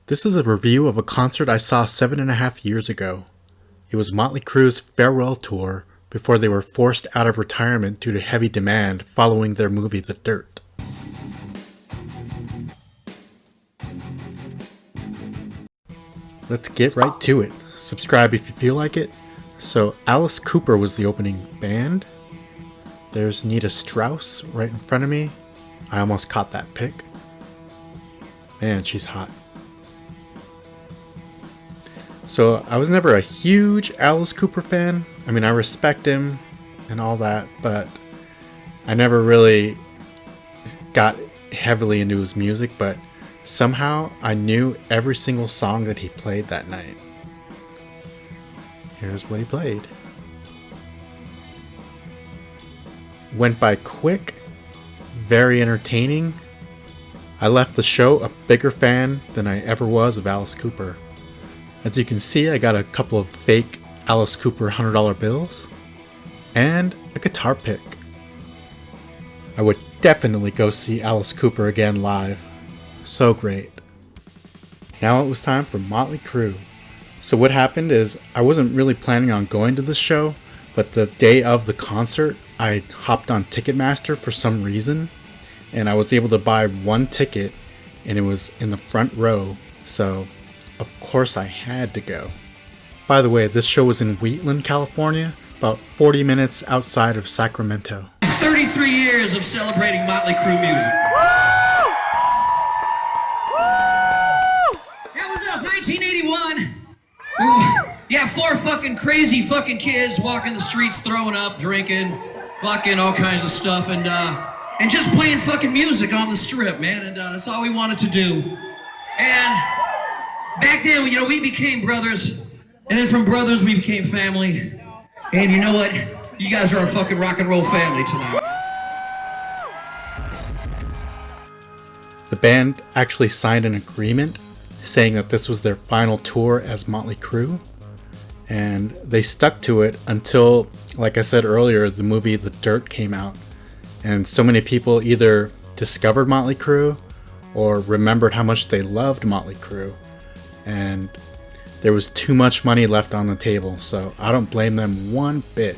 This is a review of a concert I saw 7.5 years ago. It was Motley Crue's farewell tour before they were forced out of retirement due to heavy demand following their movie The Dirt. Let's get right to it. Subscribe if you feel like it. So Alice Cooper was the opening band. There's Nita Strauss right in front of me. I almost caught that pic. Man, she's hot. So I was never a huge Alice Cooper fan. I mean, I respect him and all that, but I never really got heavily into his music, but somehow I knew every single song that he played that night. Here's what he played. Went by quick, very entertaining. I left the show a bigger fan than I ever was of Alice Cooper. As you can see, I got a couple of fake Alice Cooper $100 bills and a guitar pick. I would definitely go see Alice Cooper again live. So great. Now it was time for Motley Crue. So what happened is I wasn't really planning on going to this show, but the day of the concert, I hopped on Ticketmaster for some reason, and I was able to buy one ticket, and it was in the front row, so of course I had to go. By the way, this show was in Wheatland, California, about 40 minutes outside of Sacramento. 33 years of celebrating Motley Crue music. That was us, 1981. Yeah, four fucking crazy fucking kids walking the streets, throwing up, drinking, fucking all kinds of stuff, and just playing fucking music on the strip, man. And that's all we wanted to do. And back then, we became brothers, and then from brothers we became family. And you know what? You guys are our fucking rock and roll family tonight. The band actually signed an agreement saying that this was their final tour as Motley Crue, and they stuck to it until, like I said earlier, the movie The Dirt came out, and so many people either discovered Motley Crue or remembered how much they loved Motley Crue, and there was too much money left on the table, so I don't blame them one bit.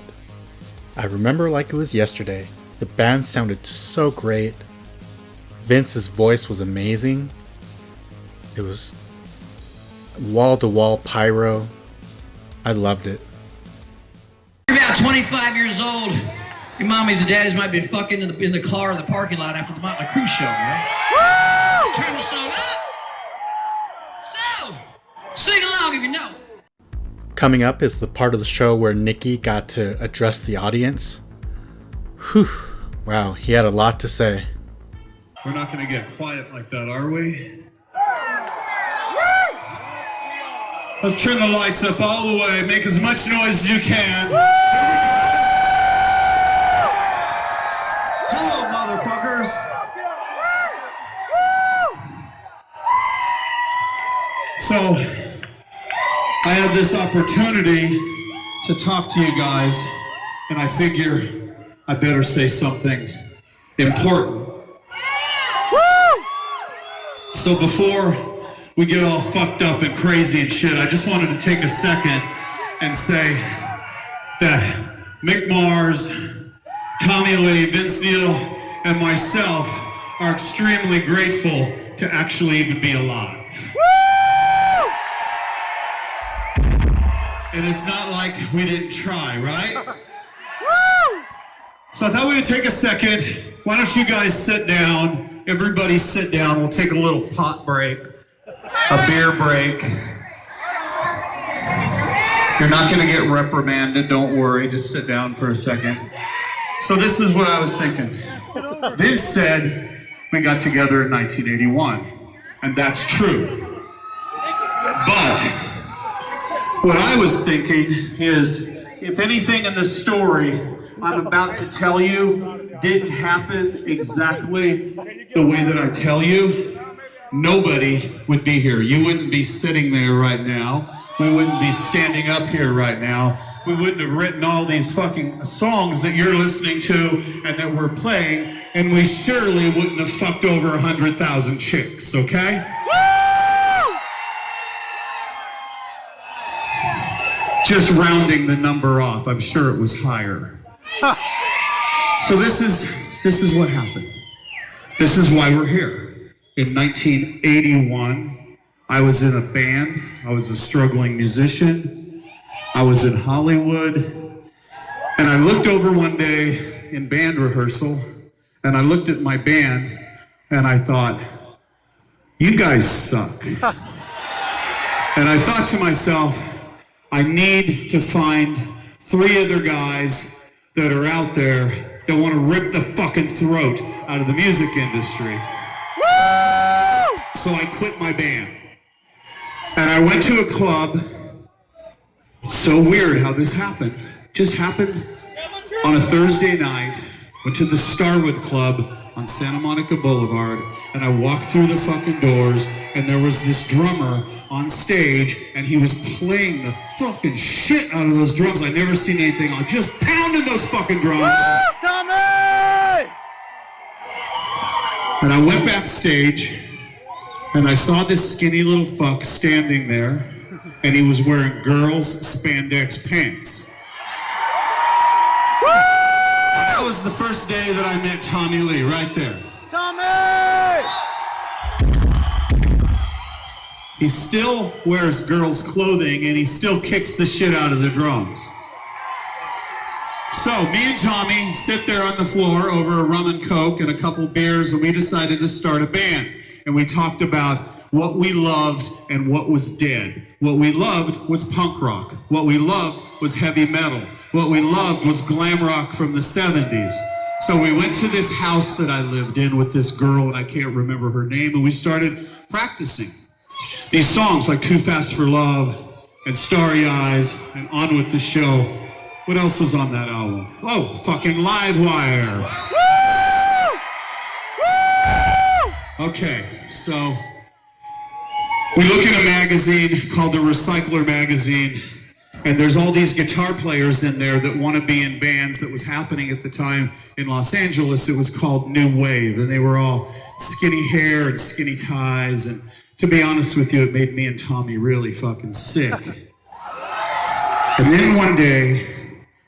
I remember like it was yesterday. The band sounded so great. Vince's voice was amazing. It was wall-to-wall pyro. I loved it. You're about 25 years old. Your mommies and daddies might be fucking in the car in the parking lot after the Motley Crue show, man. Woo! Turn the song up. So, sing along if you know. Coming up is the part of the show where Nicky got to address the audience. Whew. Wow, he had a lot to say. We're not going to get quiet like that, are we? Let's turn the lights up all the way. Make as much noise as you can. Hello, motherfuckers. So, I had this opportunity to talk to you guys, and I figure I better say something important. So before we get all fucked up and crazy and shit, I just wanted to take a second and say that Mick Mars, Tommy Lee, Vince Neil, and myself are extremely grateful to actually even be alive. And it's not like we didn't try, right? So I thought we would take a second. Why don't you guys sit down? Everybody sit down. We'll take a little pot break, a beer break. You're not going to get reprimanded. Don't worry. Just sit down for a second. So this is what I was thinking. Vince said we got together in 1981, and that's true. But what I was thinking is, if anything in the story I'm about to tell you didn't happen exactly the way that I tell you, nobody would be here. You wouldn't be sitting there right now. We wouldn't be standing up here right now. We wouldn't have written all these fucking songs that you're listening to and that we're playing, and we surely wouldn't have fucked over 100,000 chicks, okay? Just rounding the number off. I'm sure it was higher. So this is what happened. This is why we're here. In 1981, I was in a band. I was a struggling musician. I was in Hollywood. And I looked over one day in band rehearsal, and I looked at my band, and I thought, you guys suck. And I thought to myself, I need to find 3 other guys that are out there that want to rip the fucking throat out of the music industry. Woo! So I quit my band. And I went to a club. It's so weird how this happened. Just happened on a Thursday night. Went to the Starwood Club on Santa Monica Boulevard, and I walked through the fucking doors, and there was this drummer on stage, and he was playing the fucking shit out of those drums. I'd never seen anything like just pounding those fucking drums. Woo, Tommy! And I went backstage, and I saw this skinny little fuck standing there, and he was wearing girls' spandex pants. Woo! And that was the first day that I met Tommy Lee, right there. Tommy! He still wears girls' clothing, and he still kicks the shit out of the drums. So me and Tommy sit there on the floor over a rum and coke and a couple beers, and we decided to start a band. And we talked about what we loved and what was dead. What we loved was punk rock. What we loved was heavy metal. What we loved was glam rock from the 70s. So we went to this house that I lived in with this girl, and I can't remember her name, and we started practicing these songs like Too Fast for Love and Starry Eyes and On With the Show. What else was on that album? Oh, fucking Livewire. Woo! Woo! Okay, so we look at a magazine called the Recycler magazine, and there's all these guitar players in there that want to be in bands that was happening at the time in Los Angeles. It was called New Wave, and they were all skinny hair and skinny ties, and to be honest with you, it made me and Tommy really fucking sick. And then one day,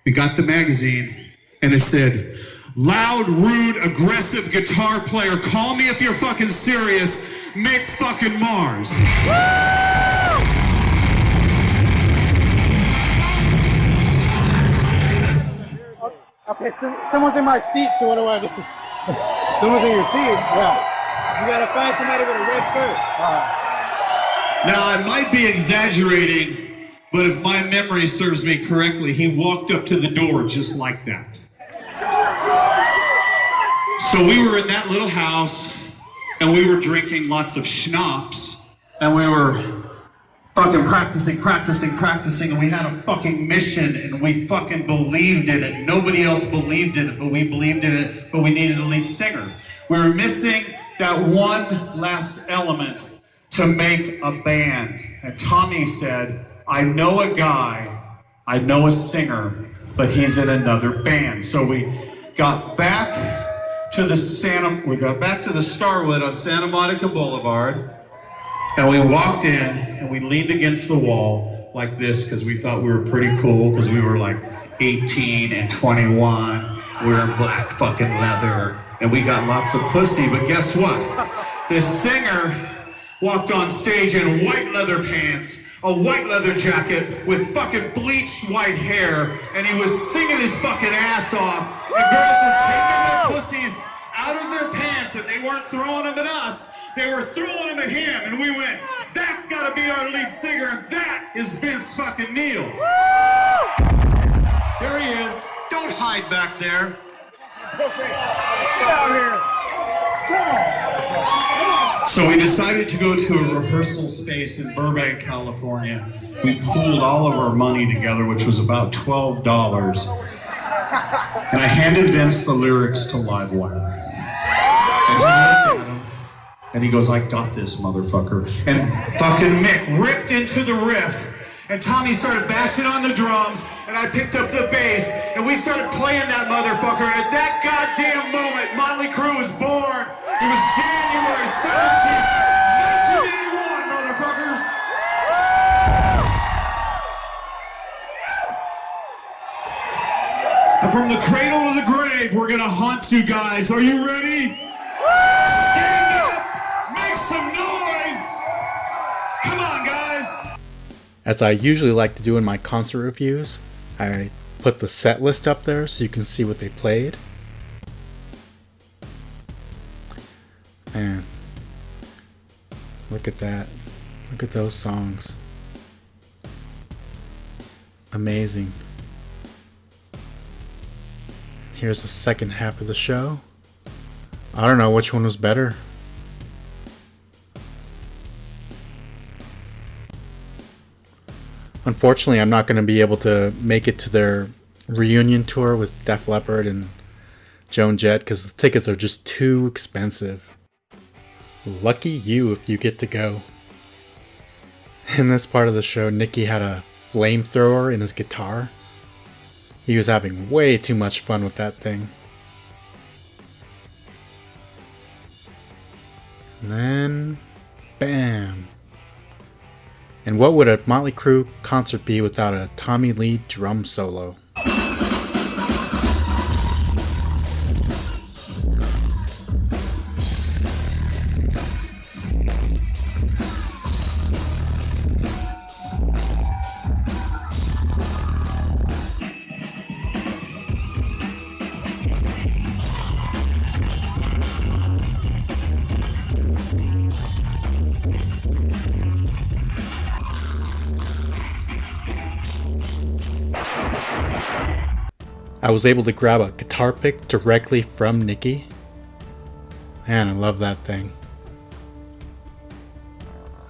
we got the magazine, and it said, loud, rude, aggressive guitar player, call me if you're fucking serious, make fucking Mars. Okay, so someone's in my seat, so what do I do? Someone's in your seat? Yeah. You gotta find somebody with a red shirt. Now, I might be exaggerating, but if my memory serves me correctly, he walked up to the door just like that. So we were in that little house, and we were drinking lots of schnapps, and we were fucking practicing, and we had a fucking mission, and we fucking believed in it. Nobody else believed in it, but we believed in it, but we needed a lead singer. We were missing that one last element to make a band. And Tommy said, I know a guy, I know a singer, but he's in another band. So we got back to the Starwood on Santa Monica Boulevard, and we walked in and we leaned against the wall like this because we thought we were pretty cool because we were like 18 and 21. We were in black fucking leather and we got lots of pussy, but guess what? This singer walked on stage in white leather pants, a white leather jacket with fucking bleached white hair, and he was singing his fucking ass off, and girls were taking their pussies out of their pants, and they weren't throwing them at us, they were throwing them at him, and we went, that's gotta be our lead singer, and that is Vince fucking Neil. There he is. Don't hide back there. Get out here. So we decided to go to a rehearsal space in Burbank, California. We pooled all of our money together, which was about $12. And I handed Vince the lyrics to Livewire. And he looked at him, and he goes, I got this, motherfucker. And fucking Mick ripped into the riff, and Tommy started bashing on the drums, and I picked up the bass, and we started playing that motherfucker, and at that goddamn moment, Motley Crue was born. It was January 17th, 1981, motherfuckers. And from the cradle to the grave, we're gonna haunt you guys. Are you ready? Stand up, make some noise. Come on, guys. As I usually like to do in my concert reviews, I put the set list up there so you can see what they played. Man, look at that. Look at those songs. Amazing. Here's the second half of the show. I don't know which one was better. Unfortunately, I'm not going to be able to make it to their reunion tour with Def Leppard and Joan Jett because the tickets are just too expensive. Lucky you if you get to go. In this part of the show, Nicky had a flamethrower in his guitar. He was having way too much fun with that thing. And then, bam. And what would a Motley Crue concert be without a Tommy Lee drum solo? I was able to grab a guitar pick directly from Nicky. Man, I love that thing.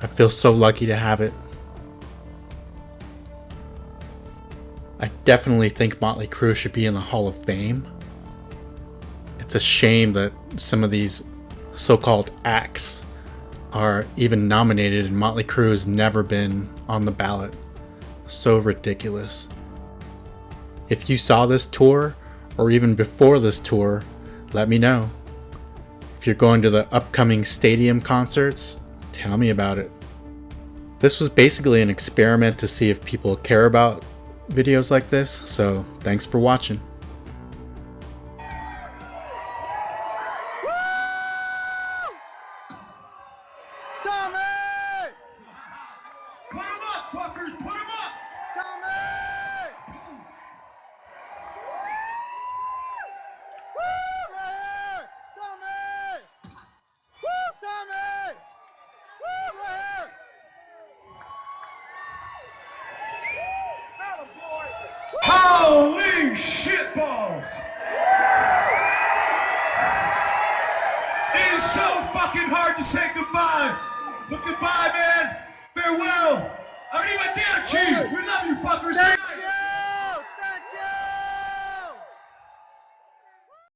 I feel so lucky to have it. I definitely think Motley Crue should be in the Hall of Fame. It's a shame that some of these so-called acts are even nominated and Motley Crue has never been on the ballot. So ridiculous. If you saw this tour, or even before this tour, let me know. If you're going to the upcoming stadium concerts, tell me about it. This was basically an experiment to see if people care about videos like this, so thanks for watching. Holy shitballs! It is so fucking hard to say goodbye. But goodbye, man. Farewell. Arrivederci. We love you fuckers.